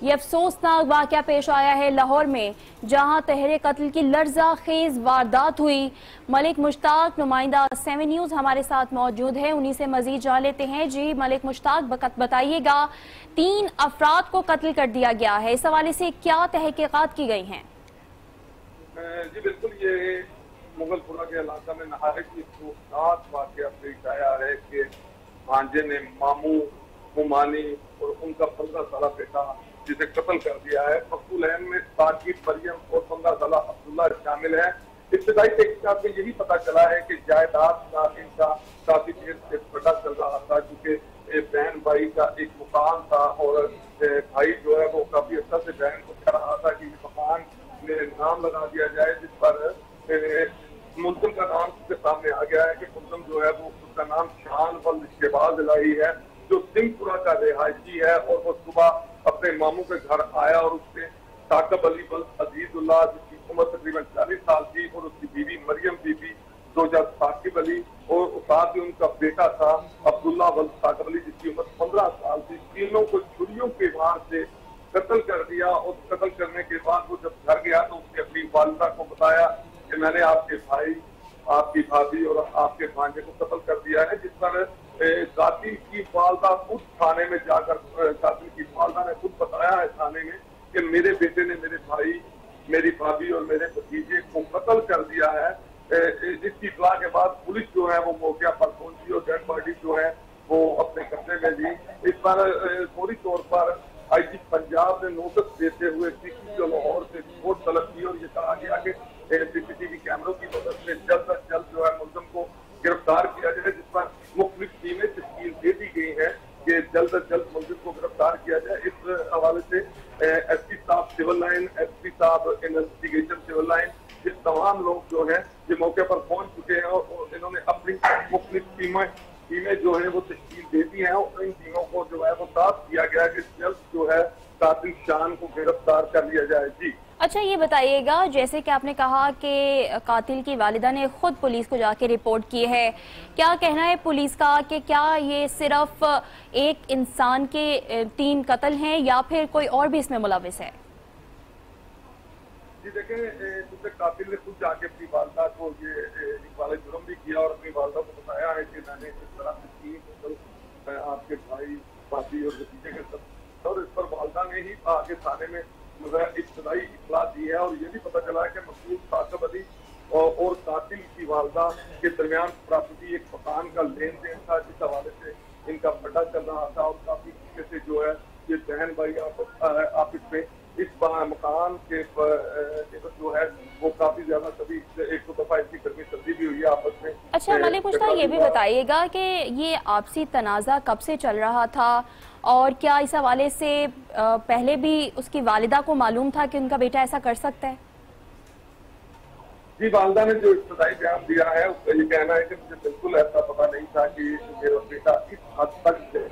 یہ افسوسناک واقعہ پیش آیا ہے لاہور میں، جہاں تحریک قتل کی لرزہ خیز واردات ہوئی۔ ملک مشتاق نمائندہ 7 نیوز ہمارے ساتھ موجود ہے، انہی سے مزید جان لیتے ہیں۔ جی ملک مشتاق، بتائیے گا 3 افراد کو قتل کر دیا گیا ہے، اس حوالے سے کیا تحقیقات کی گئی ہیں؟ جی بالکل، یہ مغل پورہ کے علاقہ میں نہایت ہی افسوسناک واقعہ پیش آیا ہے کہ بھانجے نے ماموں ممانی اور ان کا 15 سالہ بیٹا جسے قتل کر دیا ہے۔ مقتولین میں ساجد مریم اور 15 سالہ عبداللہ شامل ہیں۔ ابتدائی تحقیقات میں یہی پتہ چلا ہے کہ جائیداد کا ان کا کافی دیر سے پتہ چل رہا تھا، کیونکہ بہن بھائی کا ایک مکان تھا اور بھائی جو ہے وہ کافی عرصہ سے بہن کو کہہ رہا تھا کہ یہ مکان میں نام لگا دیا جائے، جس پر ملزم کا نام کے سامنے آ گیا ہے کہ ملزم جو ہے وہ اس کا نام شان ولد شہباز الہی ہے، جو سنگھ پورہ کا رہائشی ہے، اور وہ صبح اپنے ماموں کے گھر آیا اور اس نے ثاقب علی ولد عزیز اللہ جس کی عمر تقریباً 40 سال تھی اور اس کی بیوی مریم بی بی زوجہ ثاقب علی، اور ساتھ ہی ان کا بیٹا تھا عبداللہ ولد ثاقب علی جس کی عمر 15 سال تھی، تینوں کو چھریوں کے وار سے قتل کر دیا۔ اور قتل کرنے کے بعد وہ جب گھر گیا تو اس نے اپنی والدہ کو بتایا کہ میں نے آپ کے بھائی، آپ کی بھابھی اور آپ کے بھانجے کو قتل کر دیا ہے، جس پر قاتل کی والدہ خود تھانے میں جا کر قاتل کی والدہ نے خود بتایا ہے تھانے میں کہ میرے بیٹے نے میرے بھائی، میری بھابھی اور میرے بھتیجے کو قتل کر دیا ہے۔ اس کی اطلاع کے بعد پولیس جو ہے وہ موقع پر پہنچی اور ڈیڈ باڈی جو ہے وہ اپنے قبضے میں لی۔ اس پر فوری طور پر آئی جی پنجاب نے نوٹس دیتے ہوئے CCTV لاہور سے رپورٹ طلب کی اور یہ کہا گیا کہ CCTV کیمروں کی مدد سے جلد از جلد جو ہے ملزم کو گرفتار کیا جائے، جس پر مختلف ٹیمیں تشکیل دے دی گئی ہیں کہ جلد از جلد ملزم کو گرفتار کیا جائے۔ اس حوالے سے SP صاحب سول لائن، SP صاحب انویسٹیگیشن سول لائن، یہ تمام لوگ جو ہیں یہ موقع پر پہنچ چکے ہیں اور انہوں نے اپنی مختلف ٹیمیں جو ہیں وہ تشکیل دے دی ہیں اور ان ٹیموں کو جو ہے وہ ساتھ کیا گیا کہ جلد جو ہے قاتل شان کو گرفتار کر لیا جائے۔ جی اچھا، یہ بتائیے گا جیسے کہ آپ نے کہا کہ قاتل کی والدہ نے خود پولیس کو جا کے رپورٹ کی ہے، کیا کہنا ہے پولیس کا کہ کیا یہ صرف ایک انسان کے 3 قتل ہیں یا پھر کوئی اور بھی اس میں ملوث ہے؟ جی دیکھیں، چونکہ قاتل نے خود جا کے اپنی والدہ کو یہ اقبال جرم بھی کیا اور اپنی والدہ کو بتایا ہے کہ میں نے اس طرح سے 3 قتل آپ کے بھائی، بھابھی اور بھتیجے کے ساتھ، اور اس پر والدہ نے ہی آگے تھانے میں ابتدائی اطلاع دی ہے۔ اور یہ بھی پتہ چلا ہے کہ مقتول ثاقب علی اور قاتل کی والدہ کے درمیان پراپرٹی ایک مکان کا لین دین تھا، جس حوالے سے ان کا پتہ چل رہا تھا اور کافی طریقے سے جو ہے یہ بہن بھائی آپس میں اس مکان کے جو ہے وہ کافی زیادہ کبھی 100 دفعہ اس کی گرمی سردی بھی ہوئی ہے آپس میں۔ اچھا ملک مشتاق، یہ بھی بتائیے گا کہ یہ آپسی تنازع کب سے چل رہا تھا اور کیا اس حوالے سے پہلے بھی اس کی والدہ کو معلوم تھا کہ ان کا بیٹا ایسا کر سکتا ہے؟ جی والدہ نے جو ابتدائی بیان دیا ہے اس کا یہ کہنا ہے کہ مجھے بالکل ایسا پتہ نہیں تھا کہ میرا بیٹا اس حد تک ہے،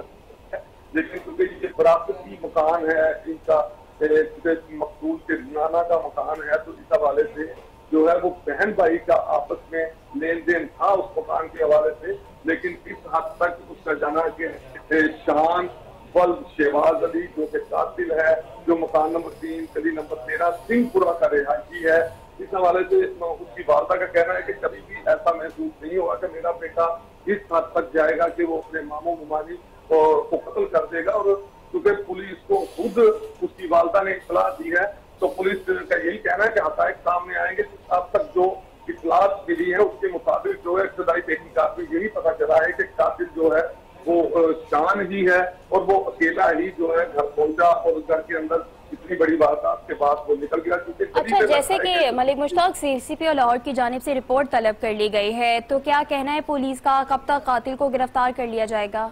لیکن کیونکہ یہ وراثتی مکان ہے ان کا، مقتول کے نانا کا مکان ہے، تو اس حوالے سے جو ہے وہ بہن بھائی کا آپس میں لین دین تھا اس مکان کے حوالے سے، لیکن اس حد تک اس کا جانا کہ شان ولد شہباز علی جو کہ قاتل ہے، جو مکان نمبر 3 گلی نمبر 13 سنگھ پورہ کا رہائشی ہے، اس حوالے سے اس کی والدہ کا کہنا ہے کہ کبھی بھی ایسا محسوس نہیں ہوا کہ میرا بیٹا اس حد تک جائے گا کہ وہ اپنے ماموں ممانی کو قتل کر دے گا۔ اور کیونکہ پولیس کو خود اس کی والدہ نے اطلاع دی ہے تو پولیس کا یہی کہنا ہے کہ حقائق سامنے آئیں گے۔ اب تک جو اطلاعات ملی ہیں اس کے مطابق جو ہے ابتدائی تحقیقات میں یہی پتہ چلا ہے کہ قاتل جو ہے وہ شان ہی ہے اور وہ اکیلا ہی جو ہے گھر پہنچا اور گھر کے اندر اتنی بڑی واردات کے بعد وہ نکل گیا۔ اچھا، جیسے کہ ملک مشتاق CCTV لاہور کی جانب سے رپورٹ طلب کر لی گئی ہے، تو کیا کہنا ہے پولیس کا، کب تک قاتل کو گرفتار کر لیا جائے گا؟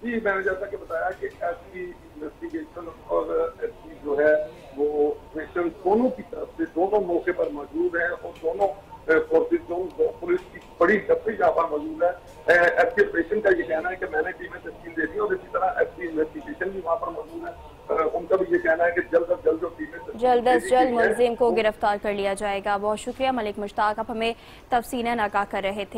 جی میں نے جیسا کہ بتایا کہ ایسی انویسٹیگیشن اور ایسی جو ہے وہ آپریشن دونوں کی طرف سے دونوں موقع پر موجود ہیں اور دونوں فورسز پولیس کی بڑی دفتری جہاں پر موجود ہے۔ ایس کے آپریشن کا یہ کہنا ہے کہ میں نے ٹیمیں تشکیل دے دی اور اسی طرح ایس کی انویسٹیگیشن بھی وہاں پر موجود ہے، ان کا بھی یہ کہنا ہے کہ جلد از جلد جو ٹیمیں جلد از جلد ملزم کو گرفتار کر لیا جائے گا۔ بہت شکریہ ملک مشتاق، آپ ہمیں تفصیلاً آگاہ کر رہے تھے۔